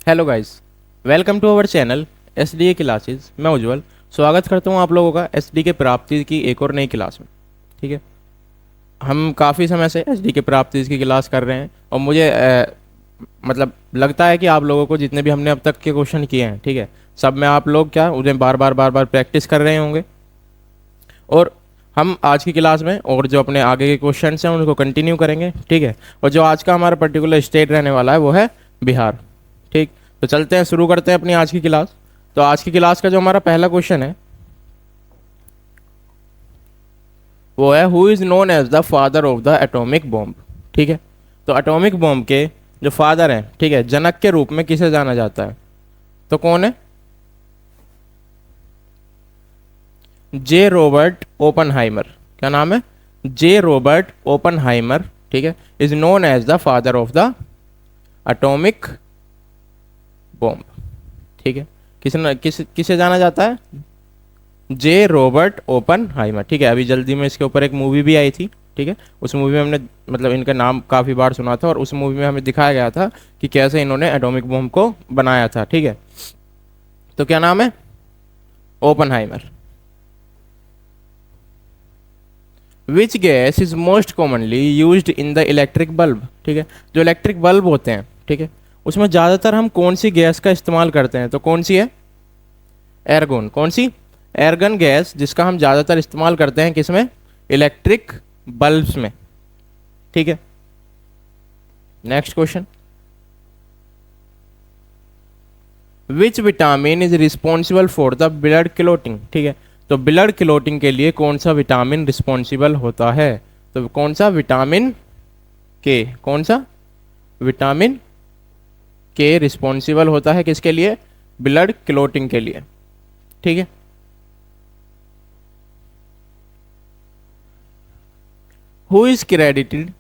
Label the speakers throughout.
Speaker 1: Hello guys, welcome to our channel SDA classes. मैं उज्जवल स्वागत करता हूं आप लोगों का एसडी के प्राप्ति की एक और नई क्लास में। ठीक है, हम काफ़ी समय से एसडी के प्राप्ति की क्लास कर रहे हैं और मुझे मतलब लगता है कि आप लोगों को जितने भी हमने अब तक के क्वेश्चन किए हैं, ठीक है, सब में आप लोग क्या उन्हें बार बार प्रैक्टिस कर रहे होंगे। और हम आज की क्लास में और जो अपने आगे के क्वेश्चन हैं उनको कंटिन्यू करेंगे। ठीक है, और जो आज का हमारा पर्टिकुलर स्टेट रहने वाला है वो है बिहार। ठीक, तो चलते हैं, शुरू करते हैं अपनी आज की क्लास। तो आज की क्लास का जो हमारा पहला क्वेश्चन है वो है who is known as the father of the atomic bomb. ठीक है, तो एटॉमिक बॉम्ब के जो फादर हैं, ठीक है, जनक के रूप में किसे जाना जाता है, तो कौन है? J Robert Oppenheimer. क्या नाम है? J Robert Oppenheimer. ठीक है, is known as the father of the atomic bomb. ठीक है, किसे जाना जाता है? J Robert Oppenheimer. ठीक है, अभी जल्दी में इसके ऊपर एक मूवी भी आई थी। ठीक है, उस मूवी में हमने मतलब इनका नाम काफ़ी बार सुना था और उस मूवी में हमें दिखाया गया था कि कैसे इन्होंने एटॉमिक बॉम्ब को बनाया था। ठीक है, तो क्या नाम है? Oppenheimer. Which gas is most commonly used in the electric bulb. ठीक है, जो इलेक्ट्रिक बल्ब होते हैं, ठीक है, उसमें ज़्यादातर हम कौन सी गैस का इस्तेमाल करते हैं, तो कौन सी है? एर्गोन। कौन सी? एर्गन गैस, जिसका हम ज़्यादातर इस्तेमाल करते हैं किसमें? इलेक्ट्रिक बल्ब्स में। ठीक है, next question, which vitamin is responsible for the blood clotting. ठीक है, तो ब्लड क्लोटिंग के लिए कौन सा विटामिन रिस्पॉन्सिबल होता है, तो कौन सा? विटामिन के। कौन सा? विटामिन के रिस्पॉन्सिबल होता है किसके लिए? ब्लड क्लोटिंग के लिए। ठीक है, who is credited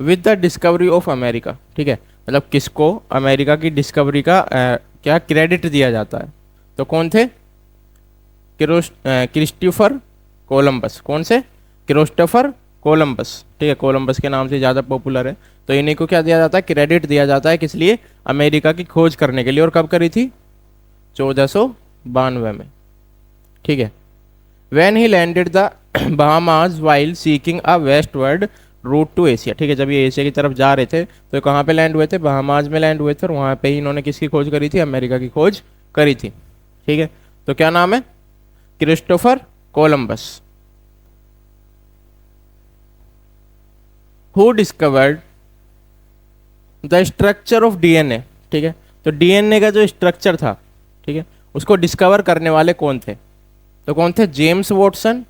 Speaker 1: with the discovery of America. ठीक है, मतलब किसको अमेरिका की डिस्कवरी का क्या क्रेडिट दिया जाता है, तो कौन थे? Christopher Columbus. कौन से? Christopher Columbus. ठीक है, कोलंबस के नाम से ज़्यादा पॉपुलर है, तो इन्हीं को क्या दिया जाता है? क्रेडिट दिया जाता है, किस लिए? अमेरिका की खोज करने के लिए। और कब करी थी? 1492 में। ठीक है, when he landed the Bahamas while seeking a westward route to Asia. ठीक है, जब ये एशिया की तरफ जा रहे थे तो कहाँ पे लैंड हुए थे? बहामाज में लैंड हुए थे, और वहाँ पे ही इन्होंने किसकी खोज करी थी? अमेरिका की खोज करी थी। ठीक है, तो क्या नाम है? Christopher Columbus. Who discovered the structure of DNA. ठीक है, तो डीएनए का जो स्ट्रक्चर था, ठीक है, उसको डिस्कवर करने वाले कौन थे, तो कौन थे? जेम्स वॉटसन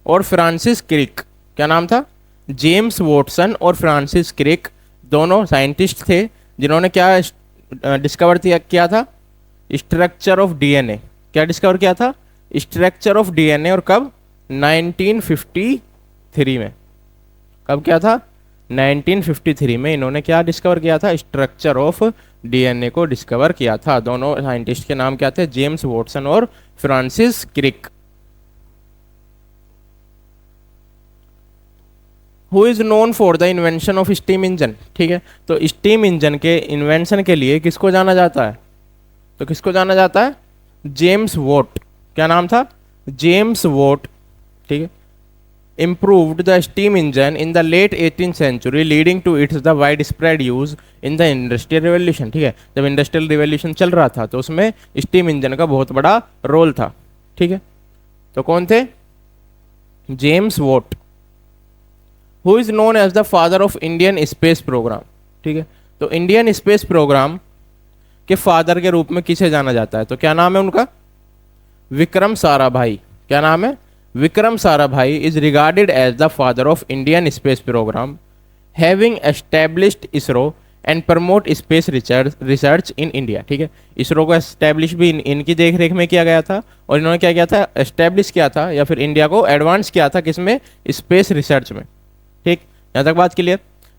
Speaker 1: और फ्रांसिस क्रिक। क्या नाम था? जेम्स वॉटसन और फ्रांसिस क्रिक दोनों साइंटिस्ट थे जिन्होंने क्या डिस्कवर किया था? Structure of DNA. क्या डिस्कवर किया था? Structure of DNA. और कब? 1953 में। कब क्या था? 1953 में इन्होंने क्या डिस्कवर किया था? स्ट्रक्चर ऑफ डीएनए को डिस्कवर किया था। दोनों साइंटिस्ट के नाम क्या थे? जेम्स वॉटसन और Francis Crick. Who is known for the invention of steam engine. ठीक है, तो स्टीम इंजन के इन्वेंशन के लिए किसको जाना जाता है, तो किसको जाना जाता है? James Watt. क्या नाम था? James Watt. ठीक है, improved the steam engine in the late 18th century leading to its the widespread use in the industrial revolution। ठीक है, जब इंडस्ट्रियल रिवॉल्यूशन चल रहा था तो उसमें स्टीम इंजन का बहुत बड़ा रोल था। ठीक है, तो कौन थे? James Watt. Who is known as the father of Indian space programme. ठीक है, तो इंडियन स्पेस प्रोग्राम के फादर के रूप में किसे जाना जाता है, तो क्या नाम है उनका? विक्रम साराभाई। क्या नाम है? Vikram Sarabhai is regarded as the father of Indian space programme, having established ISRO and promote space research in India. ठीक है, इसरो को एस्टेब्लिश भी इनकी देख रेख में किया गया था, और इन्होंने क्या किया था? एस्टेब्लिश किया था या फिर इंडिया को एडवांस किया था किसमें? स्पेस रिसर्च में। ठीक, यहाँ तक बात क्लियर?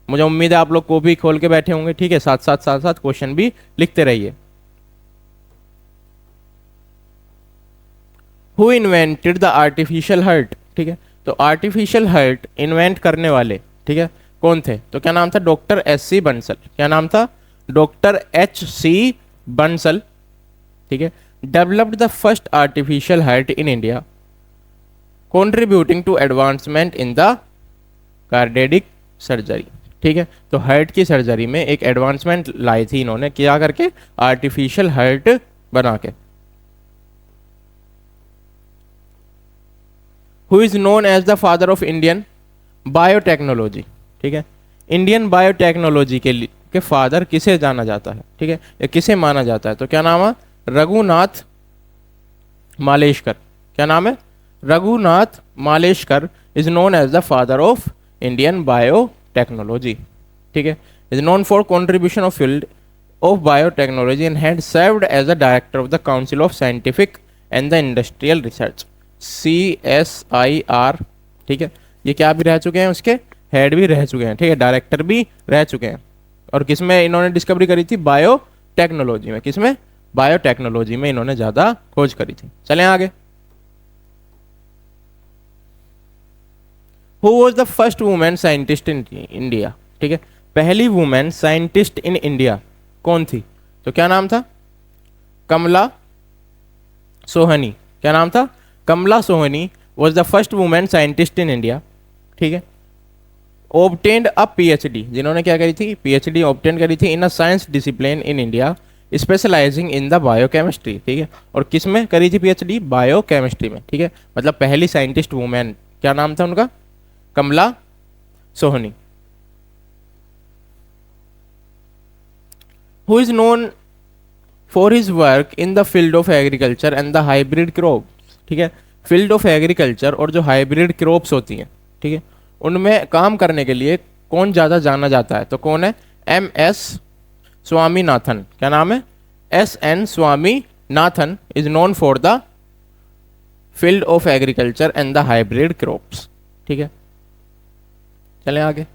Speaker 1: मुझे उम्मीद है आप लोग को भी खोल के बैठे होंगे। ठीक है, साथ साथ क्वेश्चन भी लिखते रहिए। Who invented the artificial heart. ठीक है, तो आर्टिफिशियल हार्ट इन्वेंट करने वाले, ठीक है, कौन थे, तो क्या नाम था? Doctor H C Bansal. क्या नाम था? डॉक्टर एच सी बंसल, ठीक है, developed the first artificial heart in India, contributing to advancement in the cardiac surgery. ठीक है, तो हार्ट की सर्जरी में एक एडवांसमेंट लाई थी इन्होंने, क्या करके, आर्टिफिशियल हार्ट बना के। Who is known as the father of Indian biotechnology. ठीक है, इंडियन बायोटेक्नोलॉजी के फादर किसे जाना जाता है, ठीक है, या किसे माना जाता है, तो क्या नाम है, रघुनाथ मालेशकर। क्या नाम है, Raghunath Maleshkar is known as the father of Indian biotechnology. ठीक है, is known for contribution of field of biotechnology and had served as the director of the council of scientific and the industrial research, CSIR। ठीक है, ये क्या भी रह चुके हैं, उसके हेड भी रह चुके हैं, ठीक है, डायरेक्टर भी रह चुके हैं। और किसमें इन्होंने डिस्कवरी करी थी, बायोटेक्नोलॉजी में। किसमें, बायोटेक्नोलॉजी में इन्होंने ज्यादा खोज करी थी। चलें आगे। Who was the first women scientist in India. ठीक है, पहली वुमेन साइंटिस्ट इन इंडिया कौन थी, तो क्या नाम था, कमला सोहनी। क्या नाम था, Kamala Sohonie was the first women scientist in India. ठीक है, ऑब्टेन्ड अ PhD, जिन्होंने क्या करी थी, PhD ऑब्टेन करी थी in a science discipline in India specialising in the biochemistry. ठीक है, और किस में करी थी PhD, बायोकेमिस्ट्री में। ठीक है, मतलब पहली साइंटिस्ट वुमेन, क्या नाम था उनका, Kamala Sohoni. Who is known for his work in the field of agriculture and the hybrid crop. ठीक है, फील्ड ऑफ एग्रीकल्चर और जो हाइब्रिड क्रॉप्स होती हैं, ठीक है, उनमें काम करने के लिए कौन ज़्यादा जाना जाता है, तो कौन है, MS स्वामीनाथन। क्या नाम है, SN Swaminathan is known for the field of agriculture and the hybrid crops. ठीक है, चलें आगे।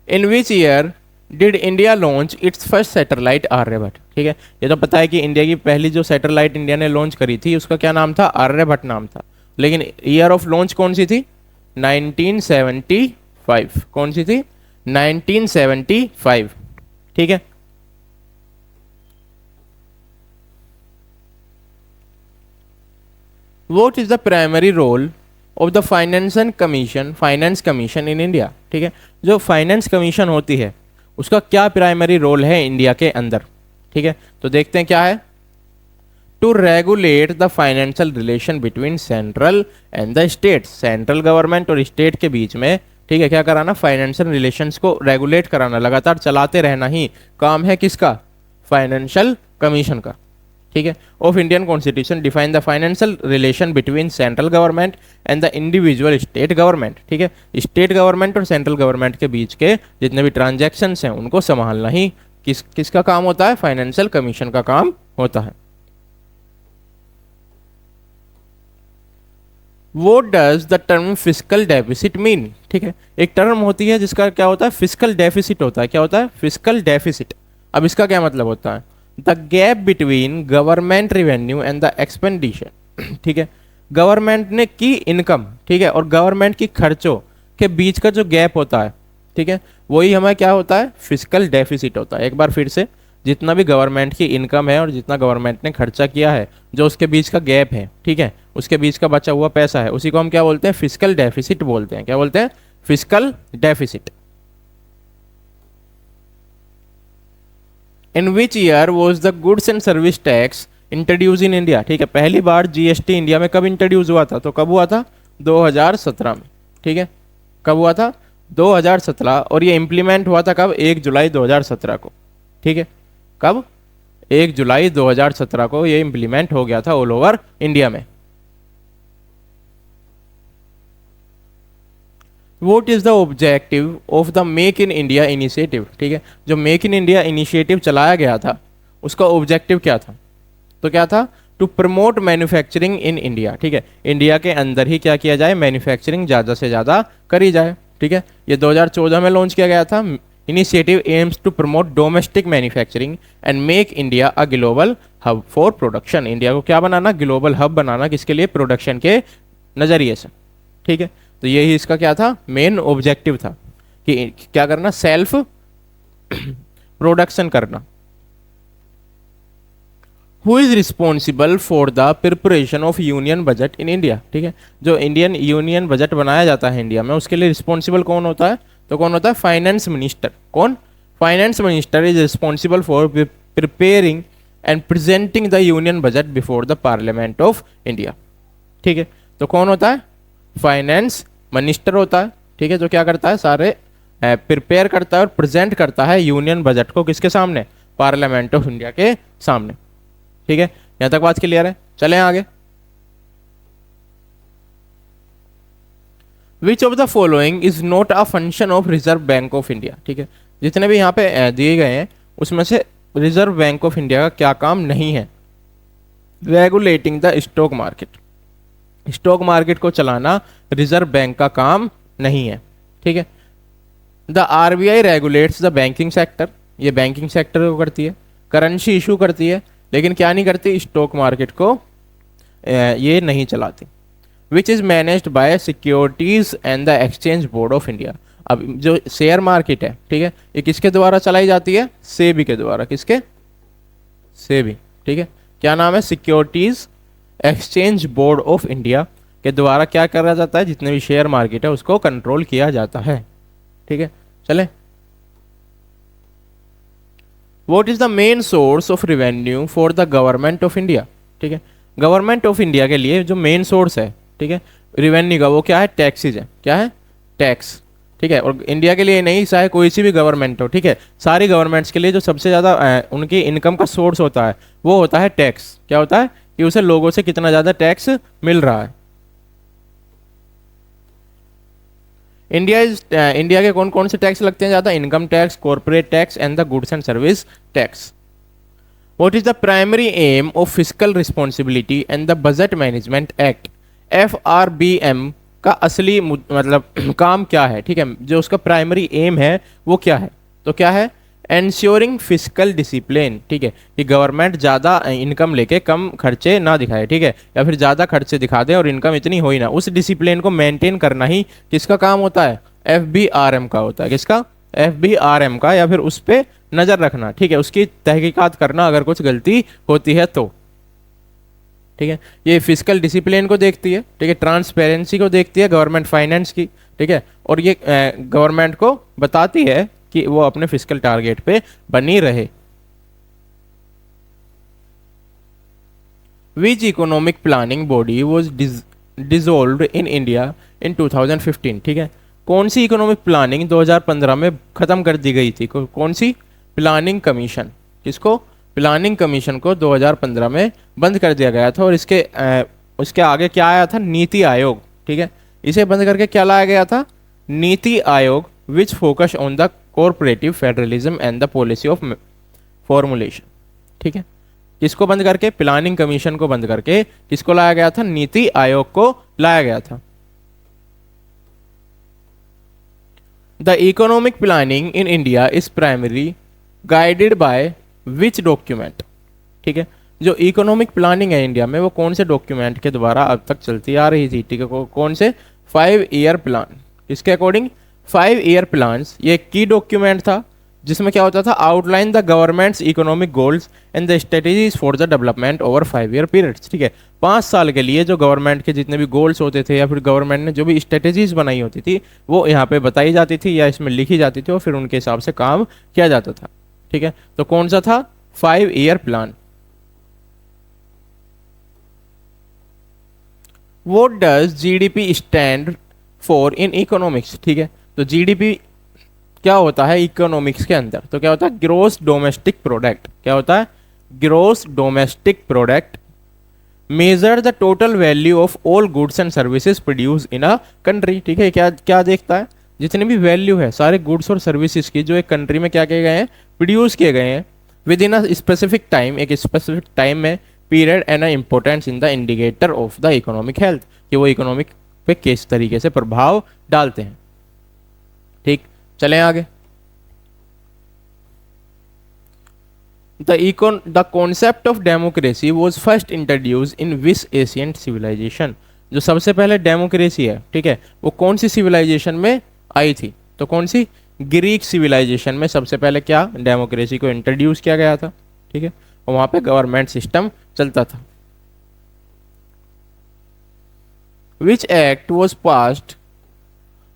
Speaker 1: In which year did India launch its first satellite Aryabhata. ठीक है, ये तो पता है कि इंडिया की पहली जो सैटेलाइट इंडिया ने लॉन्च करी थी उसका क्या नाम था, आर्यभट्ट नाम था, लेकिन ईयर ऑफ लॉन्च कौन सी थी, 1975। कौन सी थी, 1975। ठीक है, what is the primary role of the finance commission in India. ठीक है, जो फाइनेंस कमीशन होती है उसका क्या प्राइमरी रोल है इंडिया के अंदर। ठीक है, तो देखते हैं क्या है, to regulate the financial relation between central and the state, central government और स्टेट के बीच में, ठीक है, क्या कराना, फाइनेंशियल रिलेशंस को रेगुलेट कराना, लगातार चलाते रहना ही काम है किसका, फाइनेंशियल कमीशन का। ठीक है, of Indian constitution define the financial relation between central government and the individual state government. ठीक है, स्टेट गवर्नमेंट और सेंट्रल गवर्नमेंट के बीच के जितने भी ट्रांजैक्शंस हैं उनको संभालना ही किसका काम होता है, फाइनेंशियल कमीशन का काम होता है। What does the term fiscal deficit mean? ठीक है, एक टर्म होती है जिसका क्या होता है, फिस्कल डेफिसिट होता है। क्या होता है, फिस्कल डेफिसिट। अब इसका क्या मतलब होता है, the gap between government revenue and the expenditure. ठीक है, गवर्नमेंट ने की इनकम, ठीक है, और गवर्नमेंट की खर्चों के बीच का जो गैप होता है, ठीक है, वही हमें क्या होता है, फिस्कल डेफिसिट होता है। एक बार फिर से, जितना भी गवर्नमेंट की इनकम है और जितना गवर्नमेंट ने खर्चा किया है, जो उसके बीच का गैप है, ठीक है, उसके बीच का बचा हुआ पैसा है, उसी को हम क्या बोलते हैं, फिस्कल डेफिसिट बोलते हैं। क्या बोलते हैं, fiscal deficit. In which year was the goods and service tax introduce in India. ठीक है, पहली बार GST इंडिया में कब इंट्रोड्यूस हुआ था, तो कब हुआ था, 2017 में। ठीक है, कब हुआ था, 2017, और ये इंप्लीमेंट हुआ था कब, 1 जुलाई 2017 को। ठीक है, कब, 1 जुलाई 2017 को ये इंप्लीमेंट हो गया था ऑल ओवर इंडिया में। What is the objective of the make in India initiative. ठीक है, जो मेक इन इंडिया इनिशिएटिव चलाया गया था उसका ऑब्जेक्टिव क्या था, तो क्या था, to promote manufacturing in India. ठीक है, इंडिया के अंदर ही क्या किया जाए, मैन्युफैक्चरिंग ज़्यादा से ज़्यादा करी जाए। ठीक है, ये 2014 में लॉन्च किया गया था। Initiative aims to promote domestic manufacturing and make India a global hub for production. India को क्या बनाना, ग्लोबल हब बनाना, किसके लिए, प्रोडक्शन के नज़रिए से। ठीक है, तो यही इसका क्या था, मेन ऑब्जेक्टिव था कि क्या करना, सेल्फ प्रोडक्शन करना। Who is responsible for the preparation of union budget in India, ठीक है, जो इंडियन यूनियन बजट बनाया जाता है इंडिया में उसके लिए रिस्पॉन्सिबल कौन होता है, तो कौन होता है, फाइनेंस मिनिस्टर। कौन, finance minister is responsible for preparing and presenting the union budget before the parliament of India, ठीक है। तो कौन होता है, फाइनेंस मिनिस्टर होता है, ठीक है, जो क्या करता है, सारे प्रिपेयर करता है और प्रेजेंट करता है यूनियन बजट को किसके सामने, पार्लियामेंट ऑफ इंडिया के सामने, ठीक है। यहां तक बात क्लियर है, चलें आगे। Which of the following is not a function of reserve bank of India, ठीक है, जितने भी यहाँ पे दिए गए हैं उसमें से रिजर्व बैंक ऑफ इंडिया का क्या काम नहीं है, regulating the stock market, stock market को चलाना रिजर्व बैंक का काम नहीं है, ठीक है। The RBI regulates the banking sector, ये बैंकिंग सेक्टर को करती है, करेंसी इशू करती है, लेकिन क्या नहीं करती, स्टॉक मार्केट को ये नहीं चलाती। Which is managed by securities and the exchange board of India, अब जो शेयर मार्केट है, ठीक है, ये किसके द्वारा चलाई जाती है, सेबी के द्वारा, किसके, सेबी, ठीक है। क्या नाम है, securities exchange board of India के द्वारा क्या करा जाता है, जितने भी शेयर मार्केट है उसको कंट्रोल किया जाता है, ठीक है। चले, what is the main source of revenue for the government of India, ठीक है, गवर्नमेंट ऑफ इंडिया के लिए जो मेन सोर्स है, ठीक है, रेवेन्यू का, वो क्या है, टैक्सेज है, क्या है, टैक्स, ठीक है। और इंडिया के लिए नहीं, चाहे कोई सी भी गवर्नमेंट हो, ठीक है, सारी गवर्नमेंट्स के लिए जो सबसे ज़्यादा उनकी इनकम का सोर्स होता है वो होता है टैक्स। क्या होता है कि उसे लोगों से कितना ज़्यादा टैक्स मिल रहा है। इंडिया के कौन कौन से टैक्स लगते हैं ज़्यादा, income tax, corporate tax and the goods and service tax. What is the primary aim of physical responsibility and the budget management act, FRBM का असली मतलब काम क्या है, ठीक है, जो उसका प्राइमरी एम है वो क्या है, तो क्या है, एंश्योरिंग फिजिकल डिसिप्लिन, ठीक है, कि गवर्नमेंट ज़्यादा इनकम लेके कम खर्चे ना दिखाए, ठीक है, या फिर ज़्यादा खर्चे दिखा दे और इनकम इतनी हो ही ना, उस डिसिप्लिन को मेंटेन करना ही किसका काम होता है, FBRM का होता है, किसका, FBRM का, या फिर उस पर नज़र रखना, ठीक है, उसकी तहकीकात करना अगर कुछ गलती होती है तो, ठीक है। ये फिजिकल डिसिप्लिन को देखती है, ठीक है, ट्रांसपेरेंसी को देखती है, गवर्नमेंट फाइनेंस की, ठीक है, और ये गवर्नमेंट को बताती है कि वो अपने फिजिकल टारगेट पे बनी रहे। Which economic planning body was dissolved in India in 2015, ठीक है, कौन सी इकोनॉमिक प्लानिंग 2015 में खत्म कर दी गई थी, कौन सी, प्लानिंग कमीशन, किसको, प्लानिंग कमीशन को 2015 में बंद कर दिया गया था। और उसके आगे क्या आया था, नीति आयोग, ठीक है, इसे बंद करके क्या लाया गया था, NITI Aayog, which focus on the corporative federalism and the policy of formulation, ठीक है, किसको बंद करके, प्लानिंग कमीशन को बंद करके किसको लाया गया था, नीति आयोग को लाया गया था। The economic planning in India is primary guided by which document, ठीक है, जो इकोनॉमिक प्लानिंग है इंडिया में वो कौन से डॉक्यूमेंट के द्वारा अब तक चलती आ रही थी, ठीक है, कौन से, 5 ईयर प्लान, इसके अकॉर्डिंग 5 ईयर प्लान्स ये की डॉक्यूमेंट था, जिसमें क्या होता था, outline the governments economic goals and the strategies for the development over 5 year periods, ठीक है, 5 साल के लिए जो गवर्नमेंट के जितने भी गोल्स होते थे या फिर गवर्नमेंट ने जो भी स्ट्रेटेजीज बनाई होती थी वो यहाँ पे बताई जाती थी या इसमें लिखी जाती थी और फिर उनके हिसाब से काम किया जाता था, ठीक है। तो कौन सा था, 5 year plan. What does GDP stand for in economics, ठीक है, तो जीडीपी क्या होता है इकोनॉमिक्स के अंदर, तो क्या होता है, ग्रोस डोमेस्टिक प्रोडक्ट, क्या होता है, gross domestic product, measure the total value of all goods and services produce in a country, ठीक है, क्या क्या देखता है, जितनी भी वैल्यू है सारे गुड्स और सर्विसेज की जो एक कंट्री में क्या किए गए हैं, प्रोड्यूस किए गए हैं with in a specific time, एक स्पेसिफिक टाइम में, period and a importance in the indicator of the economic health, कि वो इकोनॉमिक पे किस तरीके से प्रभाव डालते हैं, ठीक। चलें आगे। The concept of democracy was first introduce in which ancient civilisation, जो सबसे पहले डेमोक्रेसी है, ठीक है, वो कौन सी सिविलाइजेशन में आई थी, तो कौन सी, ग्रीक सिविलाइजेशन में सबसे पहले क्या डेमोक्रेसी को इंट्रोड्यूस किया गया था, ठीक है, और वहां पे गवर्नमेंट सिस्टम चलता था। Which act was passed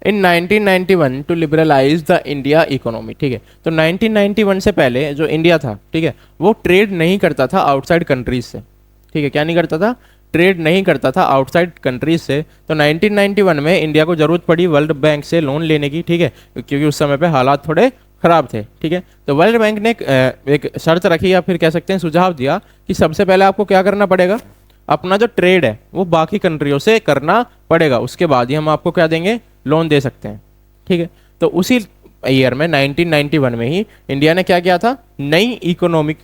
Speaker 1: in 1991 to liberalise the India economy, ठीक है। तो 1991 से पहले जो इंडिया था, ठीक है, वो ट्रेड नहीं करता था आउटसाइड कंट्रीज से, ठीक है, क्या नहीं करता था, ट्रेड नहीं करता था आउटसाइड कंट्रीज से। तो 1991 में इंडिया को जरूरत पड़ी वर्ल्ड बैंक से लोन लेने की, ठीक है, क्योंकि उस समय पे हालात थोड़े खराब थे, ठीक है। तो वर्ल्ड बैंक ने एक शर्त रखी या फिर कह सकते हैं सुझाव दिया कि सबसे पहले आपको क्या करना पड़ेगा, अपना जो ट्रेड है वो बाकी कंट्रियों से करना पड़ेगा, उसके बाद ही हम आपको क्या देंगे, लोन दे सकते हैं, ठीक है। तो उसी ईयर में 1991 में ही इंडिया ने क्या किया था, नई इकोनॉमिक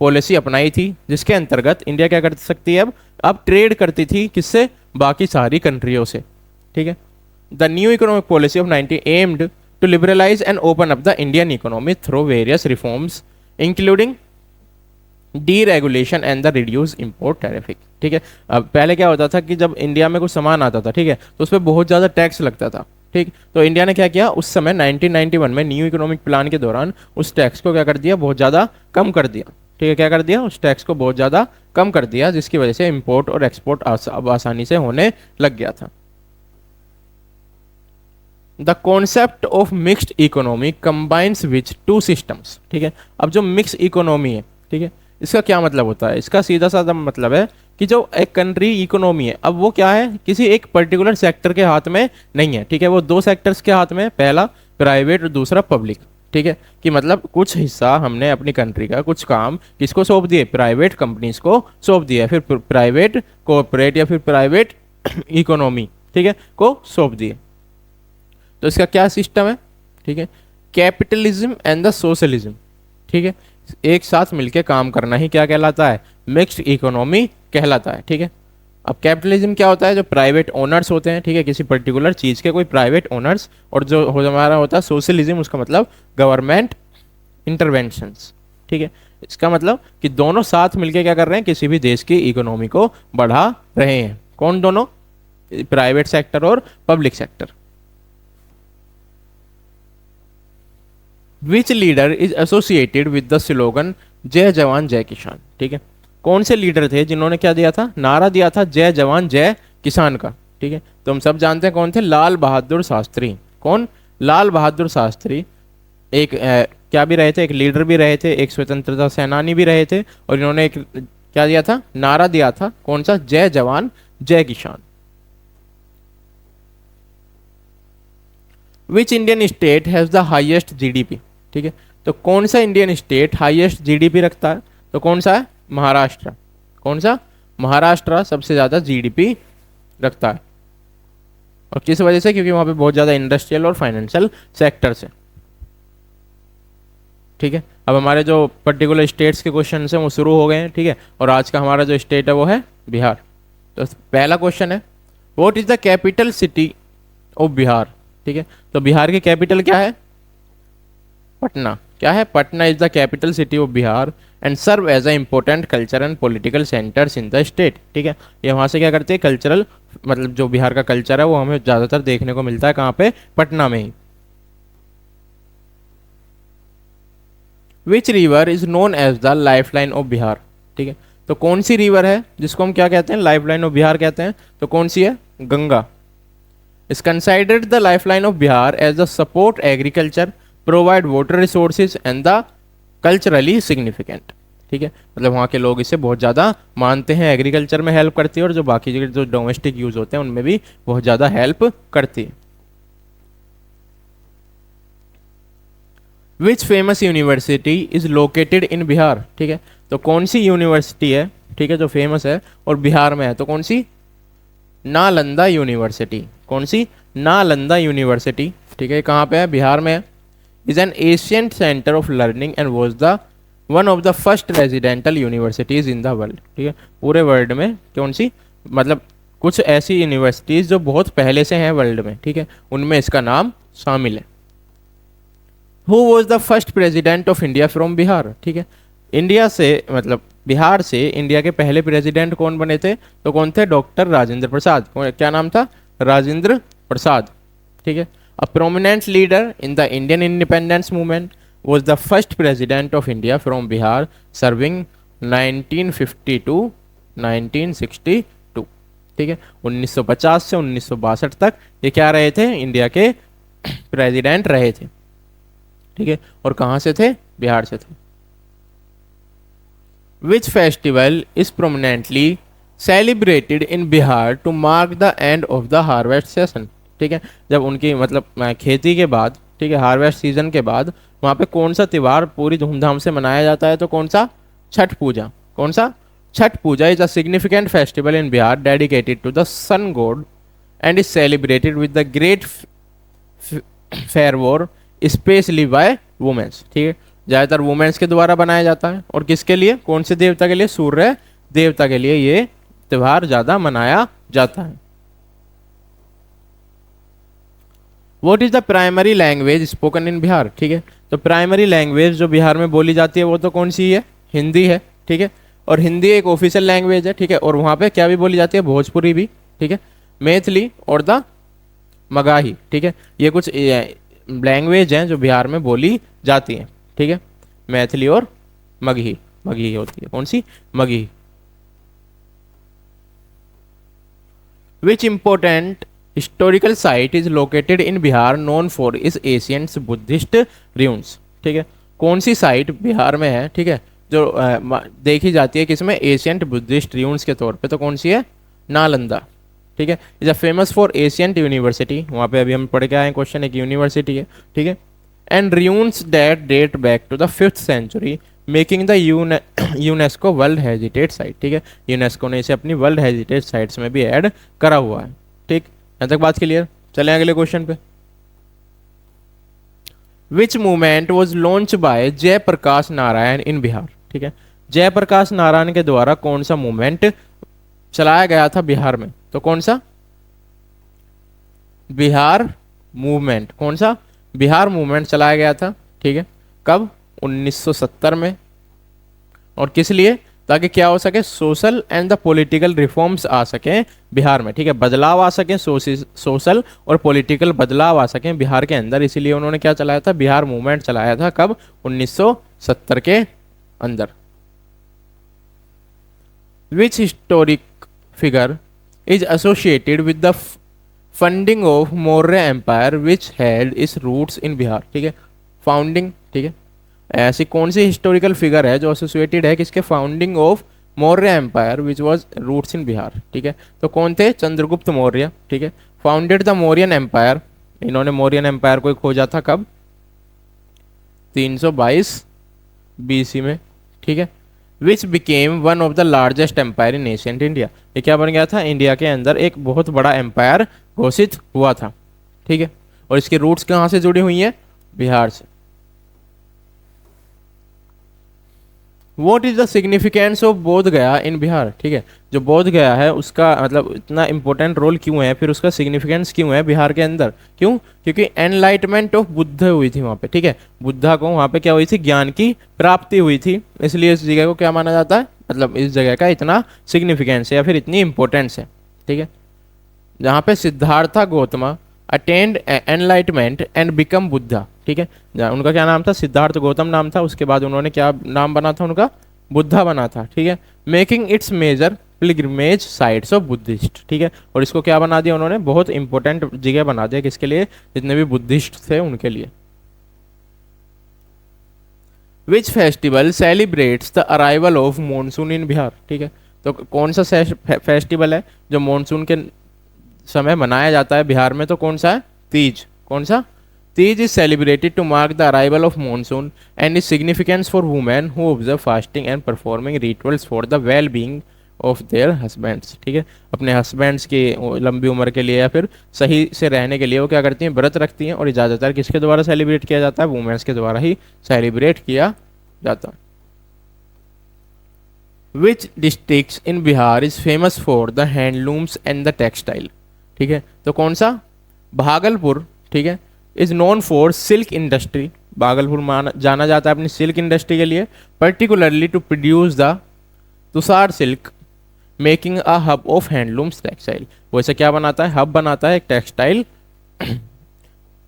Speaker 1: पॉलिसी अपनाई थी, जिसके अंतर्गत इंडिया क्या कर सकती है, अब ट्रेड करती थी किससे, बाकी सारी कंट्रियों से, ठीक है। The new economic policy of 90 aimed to liberalise and open up the Indian economy through various reforms including deregulation and the reduce import tariff, ठीक है। अब पहले क्या होता था कि जब इंडिया में कुछ सामान आता था, ठीक है, तो उस पर बहुत ज़्यादा टैक्स लगता था, ठीक। तो इंडिया ने क्या किया उस समय 1991 में न्यू इकोनॉमिक प्लान के दौरान उस टैक्स को क्या कर दिया, बहुत ज़्यादा कम कर दिया, ठीक है, क्या कर दिया, उस टैक्स को बहुत ज़्यादा कम कर दिया, जिसकी वजह से इंपोर्ट और एक्सपोर्ट अब आसानी से होने लग गया था। The concept of mixed economy combines which two systems, ठीक है। अब जो मिक्स इकोनॉमी है, ठीक है, इसका क्या मतलब होता है, इसका सीधा साधा मतलब है कि जो एक कंट्री इकोनॉमी है, अब वो क्या है, किसी एक पर्टिकुलर सेक्टर के हाथ में नहीं है, ठीक है, वो दो सेक्टर्स के हाथ में है, पहला प्राइवेट और दूसरा पब्लिक, ठीक है, कि मतलब कुछ हिस्सा हमने अपनी कंट्री का कुछ काम किसको सौंप दिए, प्राइवेट कंपनीज को सौंप दिया, फिर प्राइवेट कॉर्पोरेट या फिर प्राइवेट इकोनॉमी, ठीक है, को सौंप दिए। तो इसका क्या सिस्टम है, ठीक है, कैपिटलिज्म एंड द सोशलिज्म, ठीक है, एक साथ मिलके काम करना ही क्या कहलाता है, मिक्स्ड इकोनॉमी कहलाता है, ठीक है। अब कैपिटलिज्म क्या होता है, जो प्राइवेट ओनर्स होते हैं, ठीक है, किसी पर्टिकुलर चीज़ के कोई प्राइवेट ओनर्स, और जो हमारा होता है सोशलिज्म, उसका मतलब गवर्नमेंट इंटरवेंशंस, ठीक है। इसका मतलब कि दोनों साथ मिलके क्या कर रहे हैं, किसी भी देश की इकोनॉमी को बढ़ा रहे हैं, कौन दोनों, प्राइवेट सेक्टर और public sector. Which leader is associated with the slogan जय जवान जय किसान, ठीक है, कौन से लीडर थे जिन्होंने क्या दिया था, नारा दिया था जय जवान जय किसान का, ठीक है। तो हम सब जानते हैं कौन थे, लाल बहादुर शास्त्री। कौन, लाल बहादुर शास्त्री एक क्या भी रहे थे, एक लीडर भी रहे थे, एक स्वतंत्रता सेनानी भी रहे थे, और इन्होंने एक क्या दिया था, नारा दिया था, कौन सा, जय जवान जय किसान। Which Indian state has the highest GDP, ठीक है, तो कौन सा इंडियन स्टेट हाईएस्ट जीडीपी रखता है, तो कौन सा है, महाराष्ट्र। कौन सा, महाराष्ट्र सबसे ज्यादा जीडीपी रखता है, और किस वजह से, क्योंकि वहां पे बहुत ज्यादा इंडस्ट्रियल और फाइनेंशियल सेक्टर्स है, ठीक है। अब हमारे जो पर्टिकुलर स्टेट्स के क्वेश्चन हैं वो शुरू हो गए हैं, ठीक है, और आज का हमारा जो स्टेट है वो है बिहार। तो पहला क्वेश्चन है, what is the capital city of Bihar, ठीक है, तो बिहार की कैपिटल क्या है, पटना, क्या है, Patna is the capital city of Bihar and serve as a important culture and political centres in the state, ठीक है। ये वहाँ से क्या करते हैं, कल्चरल, मतलब जो बिहार का कल्चर है वो हमें ज़्यादातर देखने को मिलता है कहाँ पे, पटना में ही। Which river is known as the life line of Bihar, ठीक है, तो कौन सी रिवर है जिसको हम क्या कहते हैं, लाइफ लाइन ऑफ बिहार कहते हैं, तो कौन सी है, Ganga. Is considered the life line of Bihar as the support agriculture, provide water resources and the culturally significant, ठीक है, मतलब वहाँ के लोग इसे बहुत ज़्यादा मानते हैं, एग्रीकल्चर में हेल्प करती है, और जो बाकी जो डोमेस्टिक यूज होते हैं उनमें भी बहुत ज़्यादा हेल्प करती है। Which famous university is located in Bihar, ठीक है, तो कौन सी यूनिवर्सिटी है, ठीक है, जो फेमस है और बिहार में है, तो कौन सी, नालंदा यूनिवर्सिटी। कौन सी, नालंदा यूनिवर्सिटी, ठीक है, कहाँ पे है, बिहार में है। Is an ancient centre of learning and was the one of the first residential universities in the world, ठीक है, पूरे वर्ल्ड में कौन सी, मतलब कुछ ऐसी यूनिवर्सिटीज जो बहुत पहले से हैं वर्ल्ड में, ठीक है, उनमें इसका नाम शामिल है। Who was the first president of India from Bihar, ठीक है, इंडिया से मतलब बिहार से इंडिया के पहले प्रेसिडेंट कौन बने थे, तो कौन थे, डॉक्टर राजेंद्र प्रसाद। क्या नाम था, राजेंद्र प्रसाद, ठीक है। A prominent leader in the Indian independence movement, was the first president of India from Bihar, serving 1950 to 1962। ठीक है, 1950 से 1962 तक ये क्या रहे थे, इंडिया के प्रेसिडेंट रहे थे। ठीक है, और कहाँ से थे, बिहार से थे। Which festival is prominently celebrated in Bihar to mark the end of the harvest season? ठीक है, जब उनकी मतलब खेती के बाद, ठीक है, हार्वेस्ट सीजन के बाद वहाँ पे कौन सा त्यौहार पूरी धूमधाम से मनाया जाता है, तो कौन सा, छठ पूजा। कौन सा, Chhath Puja is a significant festival in Bihar dedicated to the sun god and is celebrated with the great fervour specially by womens. ठीक है, ज़्यादातर वुमेन्स के द्वारा बनाया जाता है, और किसके लिए, कौन से देवता के लिए, सूर्य देवता के लिए ये त्यौहार ज़्यादा मनाया जाता है। What is the primary language spoken in Bihar? ठीक है, तो प्राइमरी लैंग्वेज जो बिहार में बोली जाती है वो तो कौन सी है, हिंदी है। ठीक है, और हिंदी एक ऑफिशियल लैंग्वेज है। ठीक है, और वहाँ पे क्या भी बोली जाती है, भोजपुरी भी। ठीक है, मैथिली और द मगाही। ठीक है, ये कुछ लैंग्वेज हैं जो बिहार में बोली जाती हैं। ठीक है, मैथिली और मगही, मगही होती है, कौन सी, Magahi. Which important historical site is located in Bihar known for is ancient Buddhist ruins? ठीक है, कौन सी साइट बिहार में है, ठीक है, जो देखी जाती है किसमें, एशियंट बुद्धिस्ट ruins के तौर पे, तो कौन सी है, नालंदा। ठीक है, is a famous for ancient university, वहाँ पे अभी हम पढ़ के आए क्वेश्चन, एक यूनिवर्सिटी है। ठीक है, and ruins that date back to the 5th century making the UNESCO world heritage site. ठीक है, यूनेस्को ने इसे अपनी वर्ल्ड हेरिटेज साइट्स में भी ऐड करा हुआ है। ठीक, यहाँ तक बात क्लियर। चलें अगले क्वेश्चन पे। Which movement was launch by Jayaprakash Narayan in Bihar? ठीक है, जयप्रकाश नारायण के द्वारा कौन सा मूवमेंट चलाया गया था बिहार में, तो कौन सा, बिहार मूवमेंट। कौन सा, बिहार मूवमेंट चलाया गया था। ठीक है, कब, 1970 में। और किस लिए, ताकि क्या हो सके, social and the political reforms आ सकें बिहार में। ठीक है, बदलाव आ सकें, सोशल और पॉलिटिकल बदलाव आ सकें बिहार के अंदर, इसीलिए उन्होंने क्या चलाया था, बिहार मूवमेंट चलाया था। कब, 1970 के अंदर। Which historic figure is associated with the funding of Maurya empire which had its roots in Bihar? ठीक है, फाउंडिंग। ठीक है, ऐसी कौन सी हिस्टोरिकल फिगर है जो एसोसिएटेड है किसके, founding of Maurya empire which was roots in Bihar? ठीक है, तो कौन थे, चंद्रगुप्त मौर्य। ठीक है, फाउंडेड द मौर्यन एम्पायर, इन्होंने मौर्यन एम्पायर को खोजा था कब, 322 BC में। ठीक है, which became one of the largest empire in ancient India, ये क्या बन गया था, इंडिया के अंदर एक बहुत बड़ा एम्पायर घोषित हुआ था। ठीक है, और इसकी रूट्स कहाँ से जुड़ी हुई हैं, बिहार से। What is the significance of बोध गया इन बिहार? ठीक है, जो बोध गया है उसका मतलब इतना इंपॉर्टेंट रोल क्यों है, फिर उसका सिग्निफिकेंस क्यों है बिहार के अंदर, क्यों, क्योंकि एनलाइटमेंट ऑफ बुद्ध हुई थी वहाँ पे। ठीक है, बुद्धा को वहाँ पे क्या हुई थी, ज्ञान की प्राप्ति हुई थी, इसलिए इस जगह को क्या माना जाता है, मतलब इस जगह का इतना सिग्निफिकेंस है या फिर इतनी इंपॉर्टेंस है। ठीक है, जहाँ पे Siddhartha Gautama attend enlightenment and become Buddha. ठीक है, उनका क्या नाम था, सिद्धार्थ गौतम नाम था, उसके बाद उन्होंने क्या नाम बना था उनका, बुद्धा बना था। ठीक है, making its major pilgrimage sites of Buddhist. ठीक है, और इसको क्या बना दिया उन्होंने, बहुत इंपॉर्टेंट जगह बना दिया, किसके लिए, जितने भी बुद्धिस्ट थे उनके लिए। Which festival celebrates the arrival of monsoon in Bihar? ठीक है, तो कौन सा फेस्टिवल है जो मॉनसून के समय मनाया जाता है बिहार में, तो कौन सा है, तीज। कौन सा, Teej is celebrated to mark the arrival of monsoon and is significance for women who observe fasting and performing rituals for the well being of their husbands. ठीक है, अपने हस्बैंड्स की लंबी उम्र के लिए या फिर सही से रहने के लिए वो क्या करती हैं, व्रत रखती हैं, और ज़्यादातर किसके द्वारा सेलिब्रेट किया जाता है, वुमेन्स के द्वारा ही सेलिब्रेट किया जाता है। Which district in Bihar is famous for the handlooms and the textile? ठीक है, तो कौन सा, भागलपुर। ठीक है, is known for silk industry, Bhagalpur जाना जाता है अपनी सिल्क इंडस्ट्री के लिए, particularly to produce the Tussar silk making a hub of handlooms textile. वैसे क्या बनाता है, हब बनाता है एक टेक्सटाइल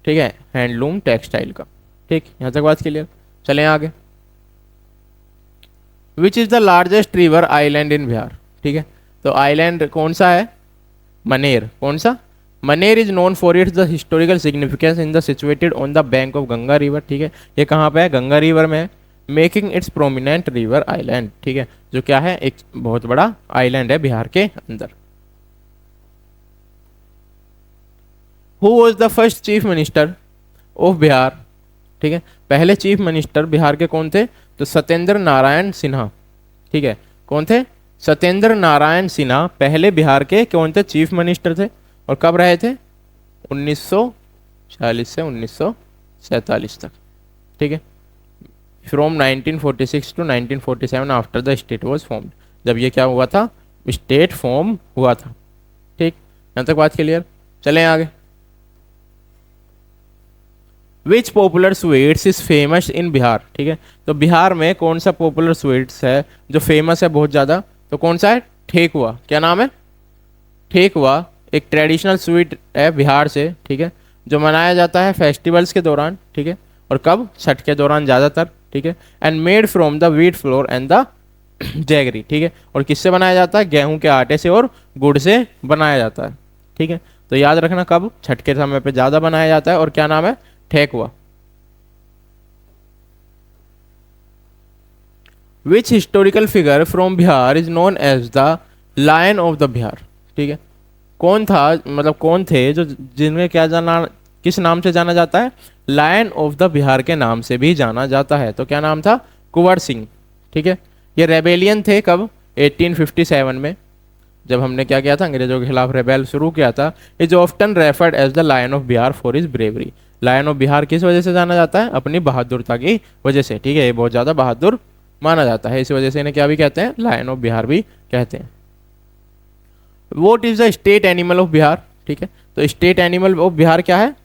Speaker 1: ठीक है, हैंडलूम टेक्सटाइल का। ठीक, यहाँ तक बात क्लियर। चलें आगे। Which is the largest river island in Bihar. ठीक है, तो आइलैंड कौन सा है? मनेर। कौन सा? Maner is known for its the historical significance in the situated on the bank of Ganga river. ठीक है, ये कहाँ पे है? गंगा रिवर में है। Making it's prominent river island. ठीक है, जो क्या है? एक बहुत बड़ा आइलैंड है बिहार के अंदर। Who was the first chief minister of Bihar. ठीक है, पहले चीफ मिनिस्टर बिहार के कौन थे? तो सत्येंद्र नारायण सिन्हा। ठीक है, कौन थे? सत्येंद्र नारायण सिन्हा पहले बिहार के कौन थे? चीफ मिनिस्टर थे। और कब रहे थे? 1940 से 1947 तक। ठीक है, from 1946 to 1947 after the state was formed. जब ये क्या हुआ था? स्टेट फॉर्म हुआ था। ठीक, यहाँ तक बात क्लियर। चलें आगे। Which popular sweets is famous in Bihar. ठीक है, तो बिहार में कौन सा पॉपुलर स्वीट्स है जो फेमस है बहुत ज़्यादा? तो कौन सा है? ठेकुआ। क्या नाम है? ठेकुआ एक ट्रेडिशनल स्वीट है बिहार से। ठीक है, जो मनाया जाता है फेस्टिवल्स के दौरान। ठीक है, और कब? छठ के दौरान ज़्यादातर। ठीक है, and made from the wheat flour and the jaggery. ठीक है, और किससे बनाया जाता है? गेहूं के आटे से और गुड़ से बनाया जाता है। ठीक है, तो याद रखना कब? छठ के समय पे ज़्यादा बनाया जाता है। और क्या नाम है? Thekua. Which historical figure from Bihar is known as the lion of the Bihar. ठीक है, कौन था, मतलब कौन थे जो जिनमें क्या जाना, किस नाम से जाना जाता है? लायन ऑफ द बिहार के नाम से भी जाना जाता है। तो क्या नाम था? कुंवर सिंह। ठीक है, ये रेबेलियन थे कब? 1857 में, जब हमने क्या किया था? अंग्रेजों के खिलाफ रेबेल शुरू किया था। Is often referred as the lion of Bihar for his bravery. Lion of Bihar किस वजह से जाना जाता है? अपनी बहादुरता की वजह से। ठीक है, ये बहुत ज़्यादा बहादुर माना जाता है, इस वजह से इन्हें क्या भी कहते हैं? लायन ऑफ बिहार भी कहते हैं। Vote is the state animal of Bihar. ठीक है, तो स्टेट एनिमल ऑफ बिहार क्या है?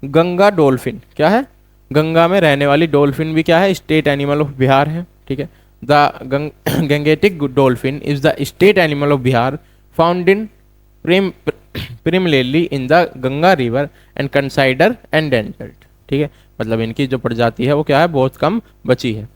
Speaker 1: गंगा डॉल्फिन। क्या है? गंगा में रहने वाली डॉल्फिन भी क्या है? स्टेट एनिमल ऑफ बिहार है। ठीक है, the Gangetic dolphin is the state animal of Bihar found in primarily in the Ganga river and consider endangered. ठीक है, मतलब इनकी जो प्रजाति है वो क्या है? बहुत कम बची है।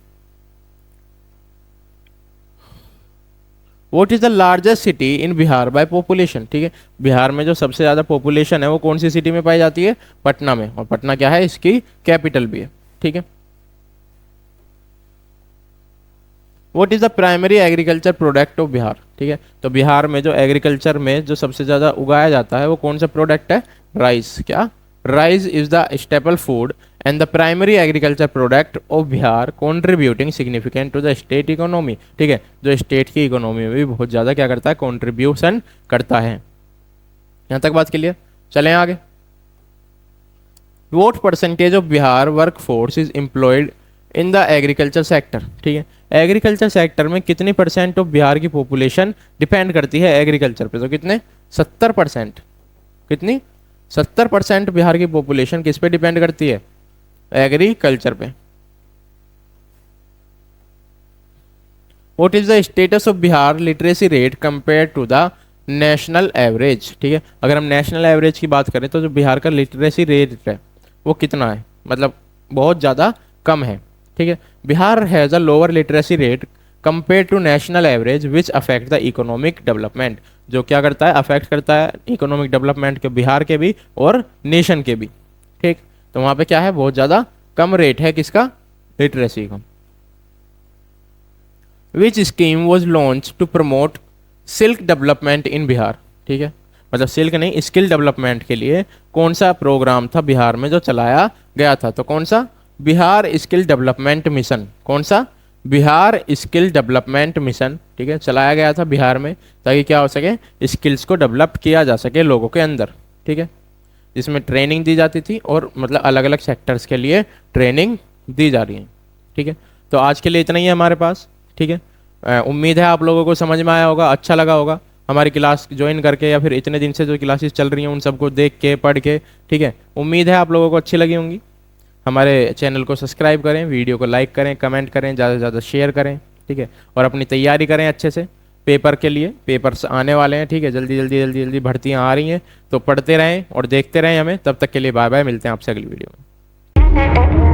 Speaker 1: What is the largest city in Bihar by population. ठीक है, बिहार में जो सबसे ज़्यादा पॉपुलेशन है वो कौन सी सिटी में पाई जाती है? पटना में। और पटना क्या है? इसकी कैपिटल भी है। ठीक है, what is the primary agriculture product of Bihar. ठीक है, तो बिहार में जो एग्रीकल्चर में जो सबसे ज़्यादा उगाया जाता है वो कौन सा प्रोडक्ट है? राइस। क्या? Rice is the staple food and the primary agriculture product of Bihar contributing significant to the state economy. ठीक है, जो स्टेट की इकोनॉमी में भी बहुत ज़्यादा क्या करता है? कॉन्ट्रीब्यूशन करता है। यहाँ तक बात क्लियर। चलें आगे। Vote percentage of Bihar work force is employed in the agriculture sector. ठीक है, एग्रीकल्चर सेक्टर में कितनी परसेंट ऑफ बिहार की पॉपुलेशन डिपेंड करती है एग्रीकल्चर पे? तो कितने? 70%। कितनी? 70% बिहार की पॉपुलेशन किस पे डिपेंड करती है? एग्रीकल्चर पे। What is the status of Bihar literacy rate compare to the national average. ठीक है, अगर हम नेशनल एवरेज की बात करें तो जो बिहार का लिटरेसी रेट है वो कितना है? मतलब बहुत ज़्यादा कम है। ठीक है, Bihar has a lower literacy rate compare to national average which affect the economic development. जो क्या करता है? अफेक्ट करता है इकोनॉमिक डेवलपमेंट के, बिहार के भी और नेशन के भी। ठीक, तो वहाँ पे क्या है? बहुत ज़्यादा कम रेट है किसका? लिटरेसी का। Which scheme was launch to promote silk development in Bihar. ठीक है, मतलब सिल्क नहीं, स्किल डेवलपमेंट के लिए कौन सा प्रोग्राम था बिहार में जो चलाया गया था? तो कौन सा? Bihar skill development mission. कौन सा? Bihar skill development mission. ठीक है, चलाया गया था बिहार में ताकि क्या हो सके? स्किल्स को डेवलप किया जा सके लोगों के अंदर। ठीक है, जिसमें ट्रेनिंग दी जाती थी और मतलब अलग अलग सेक्टर्स के लिए ट्रेनिंग दी जा रही है। ठीक है, तो आज के लिए इतना ही है हमारे पास। ठीक है, उम्मीद है आप लोगों को समझ में आया होगा, अच्छा लगा होगा हमारी क्लास ज्वाइन करके, या फिर इतने दिन से जो क्लासेस चल रही हैं उन सबको देख के पढ़ के। ठीक है, उम्मीद है आप लोगों को अच्छी लगी होंगी। हमारे चैनल को सब्सक्राइब करें, वीडियो को लाइक करें, कमेंट करें, ज़्यादा से ज़्यादा शेयर करें। ठीक है, और अपनी तैयारी करें अच्छे से। पेपर के लिए, पेपर्स आने वाले हैं, ठीक है, जल्दी जल्दी जल्दी जल्दी भर्तियाँ आ रही हैं, तो पढ़ते रहें और देखते रहें हमें। तब तक के लिए बाय बाय, मिलते हैं आपसे अगली वीडियो में।